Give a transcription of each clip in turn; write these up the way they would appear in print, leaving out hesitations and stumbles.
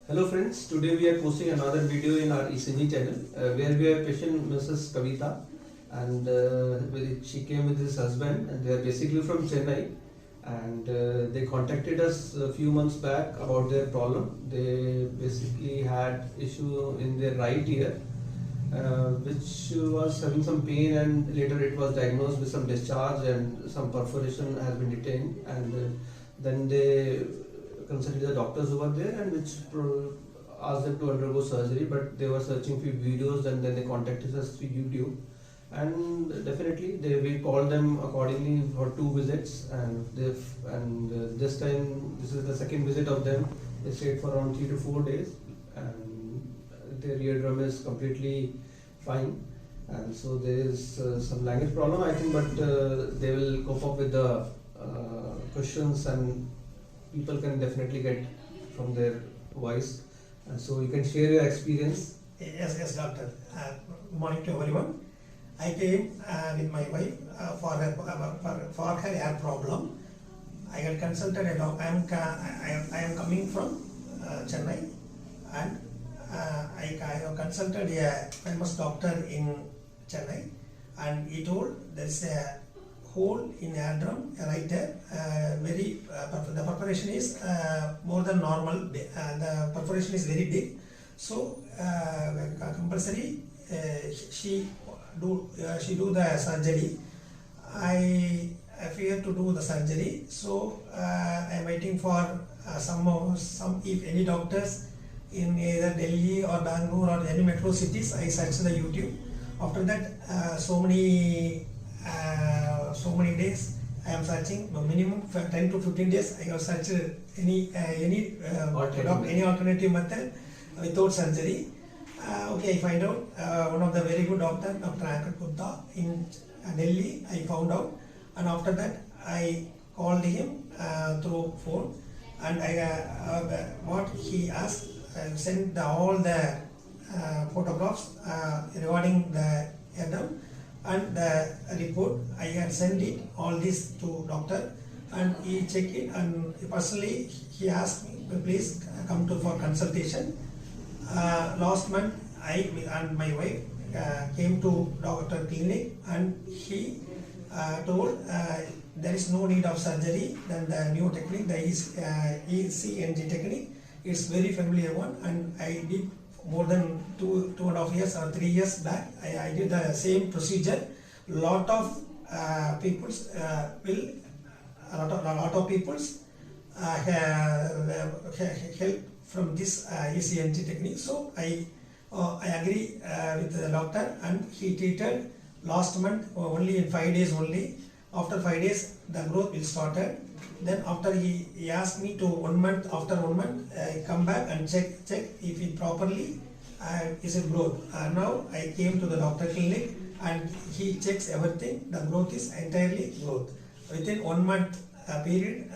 Hello friends, today we are posting another video in our ECnG channel where we have patient Mrs. Kavita and she came with his husband and they are basically from Chennai and they contacted us a few months back about their problem. They basically had issue in their right ear which was having some pain and later it was diagnosed with some discharge and some perforation has been detained and then they consulted the doctors over there and which asked them to undergo surgery, but they were searching few videos and then they contacted us through YouTube and definitely we called them accordingly for 2 visits and this time this is the second visit of them. They stayed for around 3 to 4 days and their eardrum is completely fine and so there is some language problem I think, but they will cope up with the questions and people can definitely get from their voice, and so you can share your experience. Yes, doctor. Good morning to everyone. I came with my wife for her ear problem. I had consulted a doctor. I am coming from Chennai, and I have consulted a famous doctor in Chennai, and he told there is a hole in eardrum right there. The perforation is more than normal. The perforation is very big, so compulsory she do the surgery. I fear to do the surgery, so I am waiting for some if any doctors in either Delhi or Bangalore or any metro cities. I searched the YouTube. After that, so many days I am searching, minimum 10 to 15 days I have searched any alternative method without surgery. Okay, I find out one of the very good doctor, Dr.Ankur Gupta in Delhi. I found out, and after that I called him through phone, and what he asked, sent all the photographs regarding the eardrum and the report. I had sent it all this to doctor and he checked it, and personally he asked me please come to for consultation. Last month I and my wife came to doctor clinic and he told there is no need of surgery. Then the new technique, the ECnG technique, is very familiar one, and I did more than 2.5 years or 3 years back. I did the same procedure. Lot of people help from this ECnG technique. So I agree with the doctor, and he treated last month only in 5 days only. After 5 days the growth will started. Then after he asked me to 1 month, after 1 month come back and check if it properly is it growth. Now I came to the doctor clinic and he checks everything. The growth is entirely growth. Within 1 month period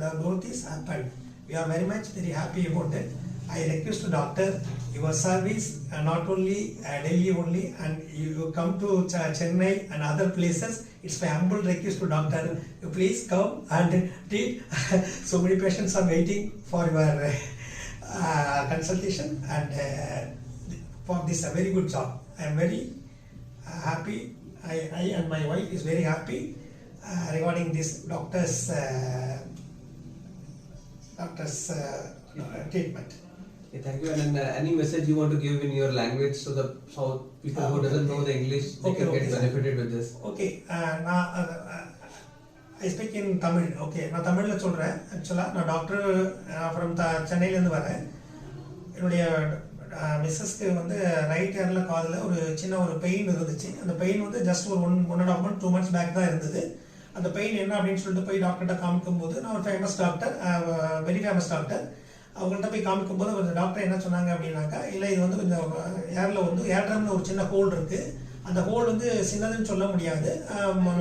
the growth is happened. We are very happy about that. I request the doctor, your service not only Delhi only, and you come to Chennai and other places. It's my humble request to doctor, you please come and treat. So many patients are waiting for your consultation, and for this a very good job. I am very happy. I and my wife is very happy regarding this doctor's treatment. Okay, thank you. And any message you want to give in your language so that how people who doesn't know the English they can get benefited with this? Okay, I speak in Tamil. Okay, நான் தமிழ்ல சொல்றேன். Actually நான் doctor from சென்னையில இருந்து வரேன். என்னுடைய மிஸ்ஸஸ்க்கு வந்து right ஹேண்ட்ல காதுல ஒரு சின்ன ஒரு பெயின் இருந்துச்சு. அந்த பெயின் வந்து ஜஸ்ட் ஒரு 1.5 month 2 months பேக் தான் இருந்தது. அந்த பெயின் என்ன அப்படின்னு சொல்லிட்டு போய் டாக்டர்கிட்ட காமிக்கும்போது, நான் ஒரு famous doctor, very famous doctor, அவங்கள்ட்ட போய் காமிக்கும்போது கொஞ்சம் டாக்டர் என்ன சொன்னாங்க அப்படின்னாக்கா, இல்லை இது வந்து கொஞ்சம் ஏரில் வந்து ஏர்ட்ரம்ல ஒரு சின்ன ஹோல் இருக்குது. அந்த ஹோல் வந்து சின்னதுன்னு சொல்ல முடியாது,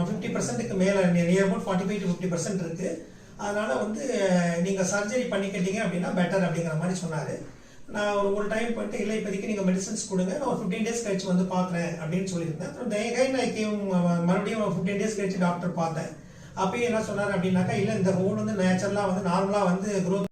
50%க்கு மேலே, நியர் அபவுட் 45 to 50% இருக்குது. அதனால் வந்து நீங்கள் சர்ஜரி பண்ணிக்கிட்டீங்க அப்படின்னா பெட்டர் அப்படிங்கிற மாதிரி சொன்னார். நான் ஒரு டைம் பண்ணிட்டு, இல்லை இப்போதைக்கு நீங்கள் மெடிசன்ஸ் கொடுங்க, நான் ஒரு 15 days கழிச்சு வந்து பார்க்குறேன் அப்படின்னு சொல்லியிருந்தேன். அப்புறம் மறுபடியும் 15 days கழிச்சு டாக்டர் பார்த்தேன். அப்பயும் என்ன சொன்னார் அப்படின்னாக்கா, இல்லை இந்த ஹோல் வந்து நேச்சுரலாக வந்து நார்மலாக வந்து க்ரோத்